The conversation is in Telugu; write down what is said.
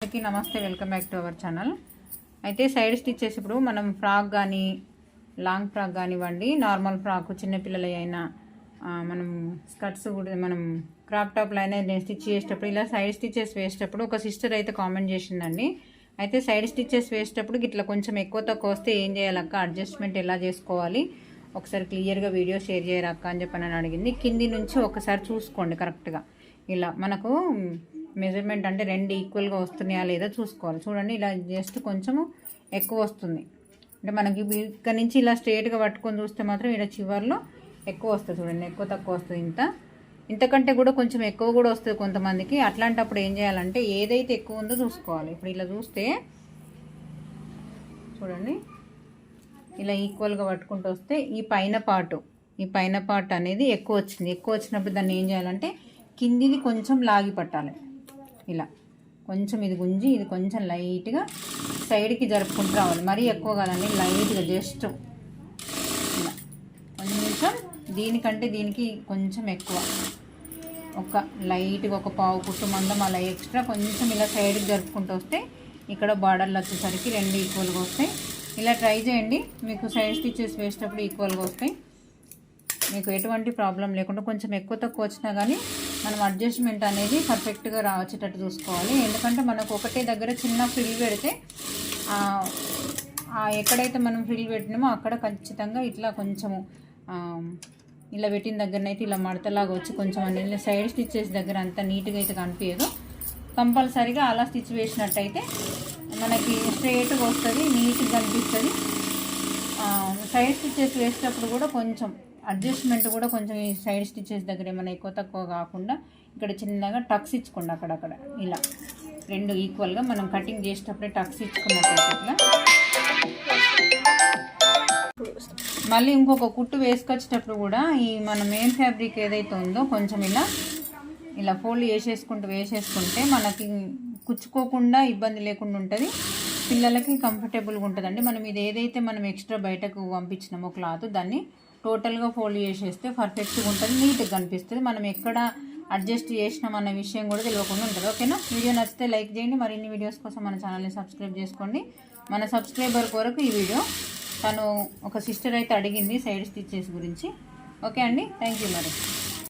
అందరికీ నమస్తే, welcome back to our channel. అయితే సైడ్ స్టిచ్చెస్ ఇప్పుడు మనం ఫ్రాక్ కానీ లాంగ్ ఫ్రాక్ కానివ్వండి, నార్మల్ ఫ్రాక్ చిన్నపిల్లలు అయినా మనం స్కర్ట్స్ కూడా మనం క్రాప్ టాప్లు అయినా నేను స్టిచ్ చేసేటప్పుడు ఇలా సైడ్ స్టిచ్చెస్ వేసేటప్పుడు ఒక సిస్టర్ అయితే కామెంట్ చేసిందండి. అయితే సైడ్ స్టిచ్చెస్ వేసేటప్పుడు ఇట్లా కొంచెం ఎక్కువ తక్కువ వస్తే ఏం చేయాలక్క, అడ్జస్ట్మెంట్ ఎలా చేసుకోవాలి, ఒకసారి క్లియర్గా వీడియో షేర్ చేయరక్క అని చెప్పని అడిగింది. కింది నుంచి ఒకసారి చూసుకోండి కరెక్ట్గా. ఇలా మనకు మెజర్మెంట్ అంటే రెండు ఈక్వల్గా వస్తున్నాయా లేదా చూసుకోవాలి. చూడండి, ఇలా జస్ట్ కొంచెము ఎక్కువ వస్తుంది అంటే మనకి ఇక్కడ నుంచి ఇలా స్ట్రేట్గా పట్టుకొని చూస్తే మాత్రం ఇలా చివర్లో ఎక్కువ వస్తుంది. చూడండి, ఎక్కువ తక్కువ వస్తుంది. ఇంతకంటే కూడా కొంచెం ఎక్కువ కూడా వస్తుంది కొంతమందికి. అట్లాంటప్పుడు ఏం చేయాలంటే ఏదైతే ఎక్కువ ఉందో చూసుకోవాలి. ఇప్పుడు ఇలా చూస్తే చూడండి, ఇలా ఈక్వల్గా పట్టుకుంటూ వస్తే ఈ పైన పార్ట్ అనేది ఎక్కువ వచ్చింది. ఎక్కువ వచ్చినప్పుడు దాన్ని ఏం చేయాలంటే కిందిది కొంచెం లాగి పట్టాలి. ఇలా కొంచెం ఇది గుంజి ఇది కొంచెం లైట్గా సైడ్కి జరుపుకుంటూ రావాలి. మరీ ఎక్కువ కాదండి, లైట్గా జస్ట్ ఇలా కొంచెం దీనికంటే దీనికి కొంచెం ఎక్కువ, ఒక లైట్గా ఒక పావు కుట్టు మందం అలా ఎక్స్ట్రా కొంచెం ఇలా సైడ్కి జరుపుకుంటూ వస్తే ఇక్కడ బార్డర్లు వచ్చేసరికి రెండు ఈక్వల్గా వస్తాయి. ఇలా ట్రై చేయండి, మీకు సైడ్ స్టిచ్చెస్ వేసేటప్పుడు ఈక్వల్గా వస్తాయి. మీకు ఎటువంటి ప్రాబ్లం లేకుండా కొంచెం ఎక్కువ తక్కువ వచ్చినా కానీ మనం అడ్జస్ట్మెంట్ అనేది పర్ఫెక్ట్గా వచ్చేటట్టు చూసుకోవాలి. ఎందుకంటే మనకు ఒకటే దగ్గర చిన్న ఫ్రిల్ పెడితే ఎక్కడైతే మనం ఫ్రిల్ పెట్టినామో అక్కడ ఖచ్చితంగా ఇట్లా కొంచెము ఇలా పెట్టిన దగ్గరనైతే ఇలా మడతలాగా వచ్చి కొంచెం అనేది సైడ్ స్టిచ్చెస్ దగ్గర అంత నీట్గా అయితే కనిపించదు. కంపల్సరీగా అలా స్టిచ్ వేసినట్టయితే మనకి స్ట్రైట్గా వస్తుంది, నీట్గా కనిపిస్తుంది. సైడ్ స్టిచ్చెస్ వేసేటప్పుడు కూడా కొంచెం అడ్జస్ట్మెంట్ కూడా కొంచెం ఈ సైడ్ స్టిచ్చెస్ దగ్గర ఏమైనా ఎక్కువ తక్కువ కాకుండా ఇక్కడ చిన్నగా టక్స్ ఇచ్చుకోండి. అక్కడక్కడ ఇలా రెండు ఈక్వల్గా మనం కటింగ్ చేసేటప్పుడే టక్స్ ఇచ్చుకున్నట్టయితే ఇట్లా. మళ్ళీ ఇంకొక కుట్టు వేసుకొచ్చేటప్పుడు కూడా ఈ మన మెయిన్ ఫ్యాబ్రిక్ ఏదైతే ఉందో కొంచెం ఇలా ఫోల్డ్ వేసేసుకుంటే మనకి కుచ్చుకోకుండా ఇబ్బంది లేకుండా ఉంటుంది, పిల్లలకి కంఫర్టబుల్గా ఉంటుందండి. మనం ఇది ఏదైతే మనం ఎక్స్ట్రా బయటకు పంపించినామో క్లాత్, దాన్ని టోటల్గా ఫోల్డ్ చేసేస్తే పర్ఫెక్ట్గా ఉంటుంది, నీట్గా కనిపిస్తుంది. మనం ఎక్కడ అడ్జస్ట్ చేసినాం అన్న విషయం కూడా తెలియకుండా ఉంటుంది. ఓకేనా? వీడియో నచ్చితే లైక్ చేయండి. మరిన్ని వీడియోస్ కోసం మన ఛానల్ని సబ్స్క్రైబ్ చేసుకోండి. మన సబ్స్క్రైబర్ కొరకు ఈ వీడియో. తను ఒక సిస్టర్ అయితే అడిగింది సైడ్ స్టిచ్చెస్ గురించి. ఓకే అండి, థ్యాంక్ యూ మరి.